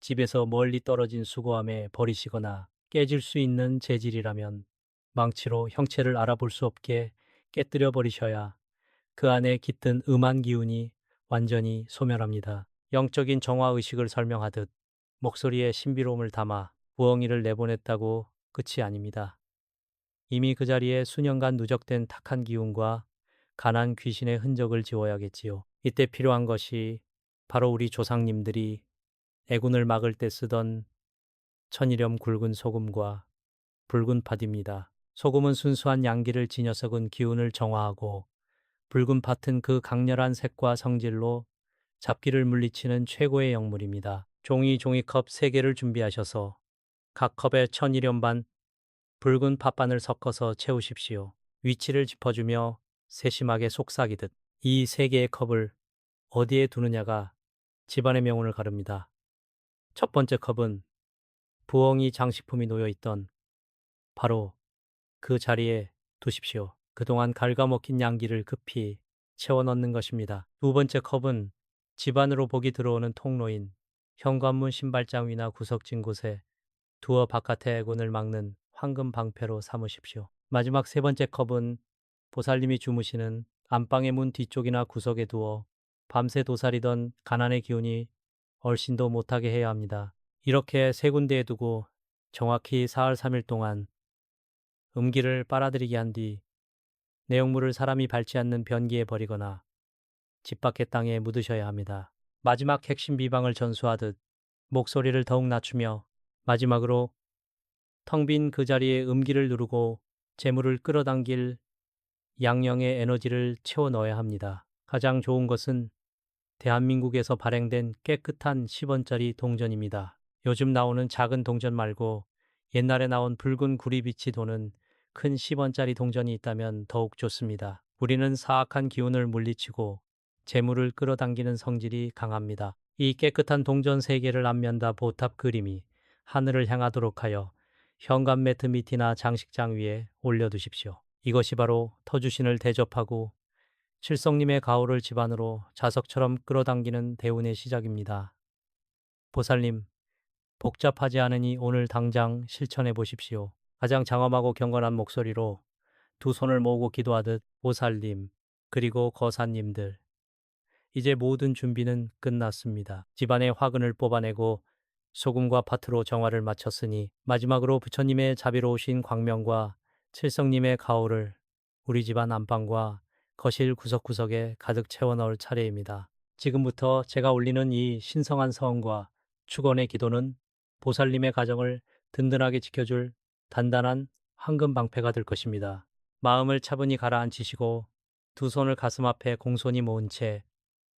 집에서 멀리 떨어진 수거함에 버리시거나, 깨질 수 있는 재질이라면 망치로 형체를 알아볼 수 없게 깨뜨려 버리셔야 그 안에 깃든 음한 기운이 완전히 소멸합니다. 영적인 정화의식을 설명하듯 목소리에 신비로움을 담아 부엉이를 내보냈다고 끝이 아닙니다. 이미 그 자리에 수년간 누적된 탁한 기운과 가난 귀신의 흔적을 지워야겠지요. 이때 필요한 것이 바로 우리 조상님들이 애군을 막을 때 쓰던 천일염 굵은 소금과 붉은 팥입니다. 소금은 순수한 양기를 지녀석은 기운을 정화하고, 붉은 팥은 그 강렬한 색과 성질로 잡기를 물리치는 최고의 약물입니다. 종이컵 3개를 준비하셔서 각 컵에 천일염 반, 붉은 팥반을 섞어서 채우십시오. 위치를 짚어주며 세심하게 속삭이듯 이 3개의 컵을 어디에 두느냐가 집안의 명운을 가릅니다. 첫 번째 컵은 부엉이 장식품이 놓여있던 바로 그 자리에 두십시오. 그동안 갉아먹힌 양기를 급히 채워 넣는 것입니다. 두 번째 컵은 집안으로 복이 들어오는 통로인 현관문 신발장 위나 구석진 곳에 두어 바깥의 애군을 막는 황금 방패로 삼으십시오. 마지막 세 번째 컵은 보살님이 주무시는 안방의 문 뒤쪽이나 구석에 두어 밤새 도사리던 가난의 기운이 얼씬도 못하게 해야 합니다. 이렇게 세 군데에 두고 정확히 사흘 3일 동안 음기를 빨아들이게 한 뒤 내용물을 사람이 밟지 않는 변기에 버리거나 집 밖의 땅에 묻으셔야 합니다. 마지막 핵심 비방을 전수하듯 목소리를 더욱 낮추며 마지막으로 텅 빈 그 자리에 음기를 누르고 재물을 끌어당길 양령의 에너지를 채워 넣어야 합니다. 가장 좋은 것은 대한민국에서 발행된 깨끗한 10원짜리 동전입니다. 요즘 나오는 작은 동전 말고 옛날에 나온 붉은 구리빛이 도는 큰 10원짜리 동전이 있다면 더욱 좋습니다. 우리는 사악한 기운을 물리치고 재물을 끌어당기는 성질이 강합니다. 이 깨끗한 동전 3개를 앞면다 보탑 그림이 하늘을 향하도록 하여 현관 매트 밑이나 장식장 위에 올려두십시오. 이것이 바로 터주신을 대접하고 칠성님의 가호를 집안으로 자석처럼 끌어당기는 대운의 시작입니다. 보살님, 복잡하지 않으니 오늘 당장 실천해 보십시오. 가장 장엄하고 경건한 목소리로 두 손을 모으고 기도하듯 보살님, 그리고 거사님들, 이제 모든 준비는 끝났습니다. 집안의 화근을 뽑아내고 소금과 파트로 정화를 마쳤으니 마지막으로 부처님의 자비로우신 광명과 칠성님의 가호를 우리 집안 안방과 거실 구석구석에 가득 채워 넣을 차례입니다. 지금부터 제가 올리는 이 신성한 서원과 축원의 기도는 보살님의 가정을 든든하게 지켜줄 단단한 황금 방패가 될 것입니다. 마음을 차분히 가라앉히시고 두 손을 가슴 앞에 공손히 모은 채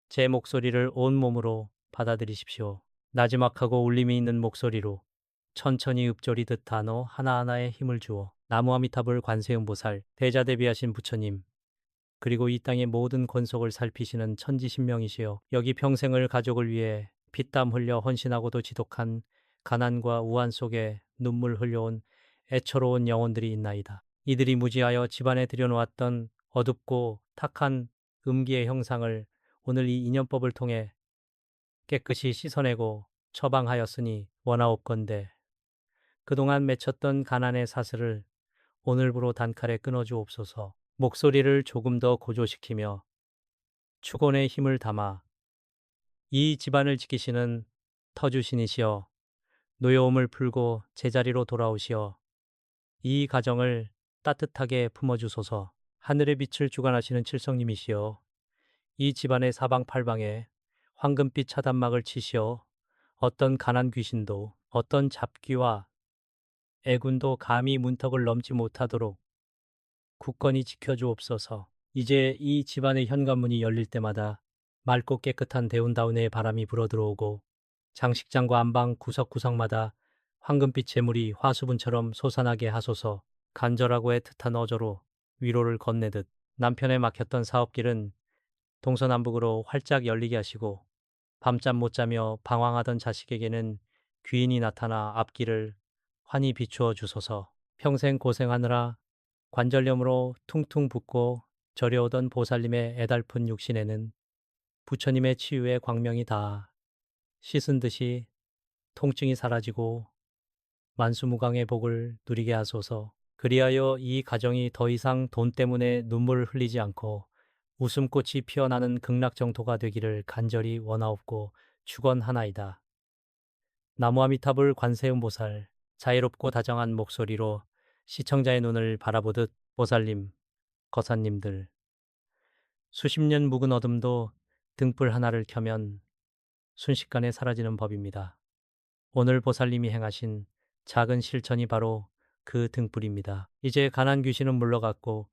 제 목소리를 온몸으로 받아들이십시오. 나지막하고 울림이 있는 목소리로 천천히 읊조리듯 단어 하나하나에 힘을 주어 나무아미타불 관세음보살 대자대비하신 부처님, 그리고 이 땅의 모든 권속을 살피시는 천지신명이시여, 여기 평생을 가족을 위해 피땀 흘려 헌신하고도 지독한 가난과 우한 속에 눈물 흘려온 애처로운 영혼들이 있나이다. 이들이 무지하여 집안에 들여놓았던 어둡고 탁한 음기의 형상을 오늘 이 인연법을 통해 깨끗이 씻어내고 처방하였으니 원하옵건대 그동안 맺혔던 가난의 사슬을 오늘부로 단칼에 끊어주옵소서. 목소리를 조금 더 고조시키며 축원의 힘을 담아 이 집안을 지키시는 터주신이시여, 노여움을 풀고 제자리로 돌아오시어 이 가정을 따뜻하게 품어주소서. 하늘의 빛을 주관하시는 칠성님이시여, 이 집안의 사방팔방에 황금빛 차단막을 치시어 어떤 가난 귀신도 어떤 잡귀와 애군도 감히 문턱을 넘지 못하도록 굳건히 지켜주옵소서. 이제 이 집안의 현관문이 열릴 때마다 맑고 깨끗한 대운다운의 바람이 불어들어오고 장식장과 안방 구석구석마다 황금빛 재물이 화수분처럼 솟아나게 하소서. 간절하고 애틋한 어조로 위로를 건네듯 남편의 막혔던 사업길은 동서남북으로 활짝 열리게 하시고 밤잠 못 자며 방황하던 자식에게는 귀인이 나타나 앞길을 환히 비추어 주소서. 평생 고생하느라 관절염으로 퉁퉁 붓고 저려오던 보살님의 애달픈 육신에는 부처님의 치유의 광명이 닿아 씻은 듯이 통증이 사라지고 만수무강의 복을 누리게 하소서. 그리하여 이 가정이 더 이상 돈 때문에 눈물을 흘리지 않고 웃음꽃이 피어나는 극락정토가 되기를 간절히 원하옵고 축원하나이다. 나무아미타불 관세음보살, 자애롭고 다정한 목소리로 시청자의 눈을 바라보듯 보살님, 거사님들, 수십 년 묵은 어둠도 등불 하나를 켜면 순식간에 사라지는 법입니다. 오늘 보살님이 행하신 작은 실천이 바로 그 등불입니다. 이제 가난 귀신은 물러갔고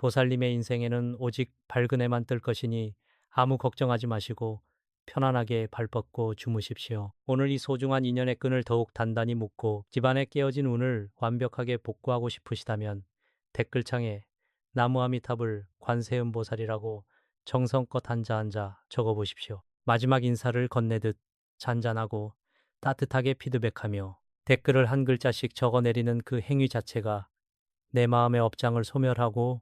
보살님의 인생에는 오직 밝은 해만 뜰 것이니 아무 걱정하지 마시고 편안하게 발 뻗고 주무십시오. 오늘 이 소중한 인연의 끈을 더욱 단단히 묶고 집안에 깨어진 운을 완벽하게 복구하고 싶으시다면 댓글창에 나무아미타불 관세음보살이라고 정성껏 한자 적어보십시오. 마지막 인사를 건네듯 잔잔하고 따뜻하게 피드백하며 댓글을 한 글자씩 적어내리는 그 행위 자체가 내 마음의 업장을 소멸하고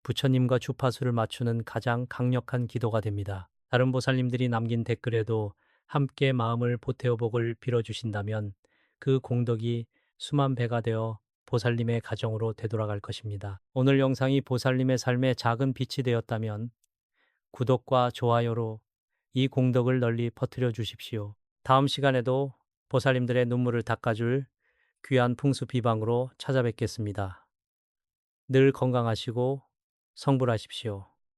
부처님과 주파수를 맞추는 가장 강력한 기도가 됩니다. 다른 보살님들이 남긴 댓글에도 함께 마음을 보태어 복을 빌어주신다면 그 공덕이 수만 배가 되어 보살님의 가정으로 되돌아갈 것입니다. 오늘 영상이 보살님의 삶에 작은 빛이 되었다면 구독과 좋아요로 이 공덕을 널리 퍼뜨려 주십시오. 다음 시간에도 보살님들의 눈물을 닦아줄 귀한 풍수 비방으로 찾아뵙겠습니다. 늘 건강하시고 성불하십시오.